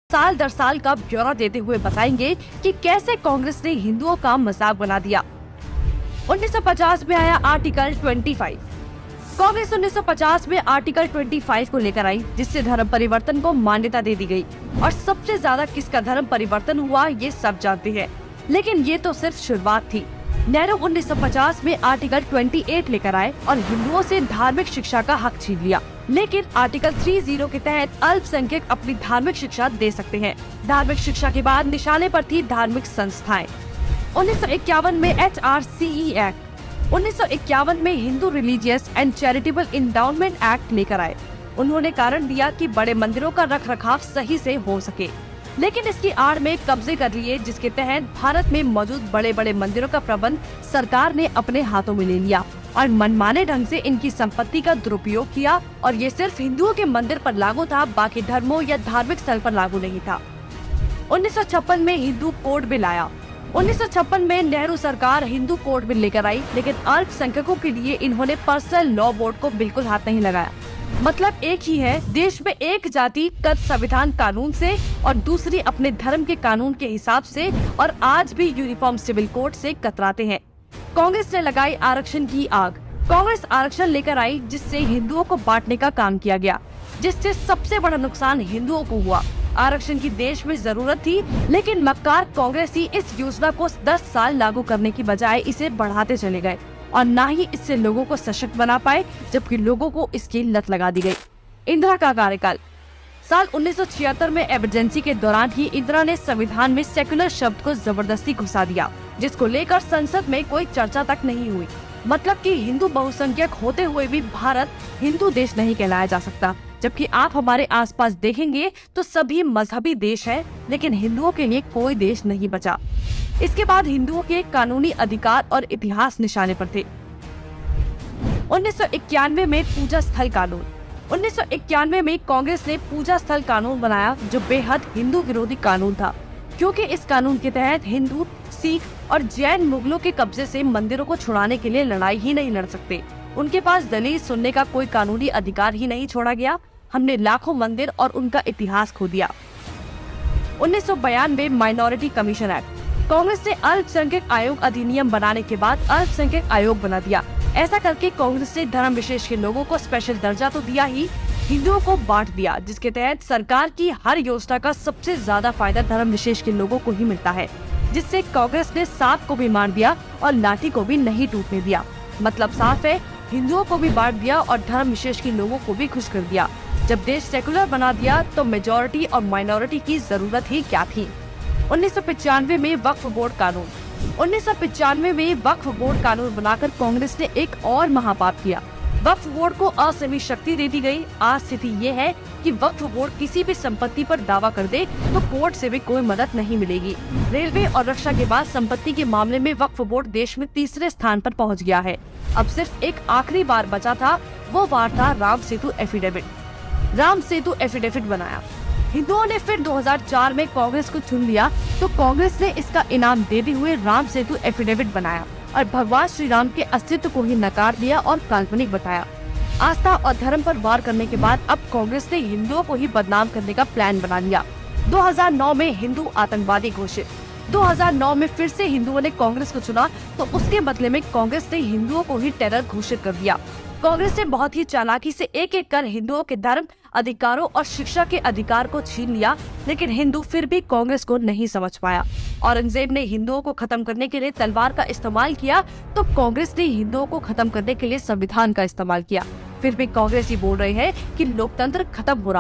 साल दर साल का ब्यौरा देते हुए बताएंगे कि कैसे कांग्रेस ने हिंदुओं का मजाक बना दिया। 1950 में आया आर्टिकल 25। कांग्रेस 1950 में आर्टिकल 25 को लेकर आई, जिससे धर्म परिवर्तन को मान्यता दे दी गई। और सबसे ज्यादा किसका धर्म परिवर्तन हुआ ये सब जानते हैं, लेकिन ये तो सिर्फ शुरुआत थी। नेहरू 1950 में आर्टिकल 28 लेकर आए और हिंदुओं से धार्मिक शिक्षा का हक छीन लिया। लेकिन आर्टिकल 30 के तहत अल्पसंख्यक अपनी धार्मिक शिक्षा दे सकते हैं। धार्मिक शिक्षा के बाद निशाने पर थी धार्मिक संस्थाएं। 1951 में HRCE एक्ट, 1951 में Hindu religious and charitable endowment act लेकर आए। उन्होंने कारण दिया कि बड़े मंदिरों का रखरखाव सही से हो सके, लेकिन इसकी आड़ में कब्जे कर लिए, जिसके तहत भारत में मौजूद बड़े बड़े मंदिरों का प्रबंध सरकार ने अपने हाथों में ले लिया और मनमाने ढंग से इनकी संपत्ति का दुरुपयोग किया। और ये सिर्फ हिंदुओं के मंदिर पर लागू था, बाकी धर्मों या धार्मिक स्थल पर लागू नहीं था। 1956 में हिंदू कोड बिल आया। 1956 में नेहरू सरकार हिंदू कोड बिल लेकर आई, लेकिन अल्पसंख्यकों के लिए इन्होंने पर्सनल लॉ बोर्ड को बिल्कुल हाथ नहीं लगाया। मतलब एक ही है, देश में एक जाति कद संविधान कानून से और दूसरी अपने धर्म के कानून के हिसाब से, और आज भी यूनिफॉर्म सिविल कोड से कतराते हैं। कांग्रेस ने लगाई आरक्षण की आग। कांग्रेस आरक्षण लेकर आई, जिससे हिंदुओं को बांटने का काम किया गया, जिससे सबसे बड़ा नुकसान हिंदुओं को हुआ। आरक्षण की देश में जरूरत थी, लेकिन मक्कार कांग्रेसी इस योजना को 10 साल लागू करने की बजाय इसे बढ़ाते चले गए और न ही इससे लोगों को सशक्त बना पाए, जबकि लोगों को इसकी लत लगा दी गई। इंदिरा का कार्यकाल। साल 1976 में इमरजेंसी के दौरान ही इंदिरा ने संविधान में सेक्युलर शब्द को जबरदस्ती घुसा दिया, जिसको लेकर संसद में कोई चर्चा तक नहीं हुई। मतलब कि हिंदू बहुसंख्यक होते हुए भी भारत हिंदू देश नहीं कहलाया जा सकता, जबकि आप हमारे आसपास देखेंगे तो सभी मजहबी देश हैं, लेकिन हिंदुओं के लिए कोई देश नहीं बचा। इसके बाद हिंदुओं के कानूनी अधिकार और इतिहास निशाने पर थे। 1991 में पूजा स्थल कानून। 1991 में कांग्रेस ने पूजा स्थल कानून बनाया, जो बेहद हिंदू विरोधी कानून था, क्योंकि इस कानून के तहत हिंदू, सिख और जैन मुगलों के कब्जे से मंदिरों को छुड़ाने के लिए लड़ाई ही नहीं लड़ सकते। उनके पास दलील सुनने का कोई कानूनी अधिकार ही नहीं छोड़ा गया। हमने लाखों मंदिर और उनका इतिहास खो दिया। 1992 माइनॉरिटी कमीशन एक्ट। कांग्रेस ने अल्पसंख्यक आयोग अधिनियम बनाने के बाद अल्पसंख्यक आयोग बना दिया। ऐसा करके कांग्रेस ने धर्म विशेष के लोगों को स्पेशल दर्जा तो दिया ही, हिंदुओं को बांट दिया, जिसके तहत सरकार की हर योजना का सबसे ज्यादा फायदा धर्म विशेष के लोगों को ही मिलता है, जिससे कांग्रेस ने सांप को भी मार दिया और लाठी को भी नहीं टूटने दिया। मतलब साफ है, हिंदुओं को भी बांट दिया और धर्म विशेष के लोगों को भी खुश कर दिया। जब देश सेकुलर बना दिया तो मेजॉरिटी और माइनॉरिटी की जरूरत ही क्या थी। 1995 में वक्फ बोर्ड कानून। 1995 में वक्फ बोर्ड कानून बनाकर कांग्रेस ने एक और महापाप किया। वक्फ बोर्ड को असीमित शक्ति दे दी गई। आज स्थिति ये है कि वक्फ बोर्ड किसी भी संपत्ति पर दावा कर दे तो कोर्ट से भी कोई मदद नहीं मिलेगी। रेलवे और रक्षा के बाद संपत्ति के मामले में वक्फ बोर्ड देश में तीसरे स्थान पर पहुंच गया है। अब सिर्फ एक आखिरी बार बचा था, वो बार था राम सेतु एफिडेविट। राम सेतु एफिडेविट बनाया। हिंदुओं ने फिर 2004 में कांग्रेस को चुन लिया, तो कांग्रेस ने इसका इनाम देते हुए राम सेतु एफिडेविट बनाया और भगवान श्री राम के अस्तित्व को ही नकार दिया और काल्पनिक बताया। आस्था और धर्म पर वार करने के बाद अब कांग्रेस ने हिंदुओं को ही बदनाम करने का प्लान बना लिया। 2009 में हिंदू आतंकवादी घोषित। 2009 में फिर से हिंदुओं ने कांग्रेस को चुना, तो उसके बदले में कांग्रेस ने हिंदुओं को ही टेरर घोषित कर दिया। कांग्रेस ने बहुत ही चालाकी से एक एक कर हिंदुओं के धर्म, अधिकारों और शिक्षा के अधिकार को छीन लिया, लेकिन हिंदू फिर भी कांग्रेस को नहीं समझ पाया। औरंगजेब ने हिंदुओं को खत्म करने के लिए तलवार का इस्तेमाल किया, तो कांग्रेस ने हिंदुओं को खत्म करने के लिए संविधान का इस्तेमाल किया। फिर भी कांग्रेस ही बोल रहे हैं कि लोकतंत्र खत्म हो रहा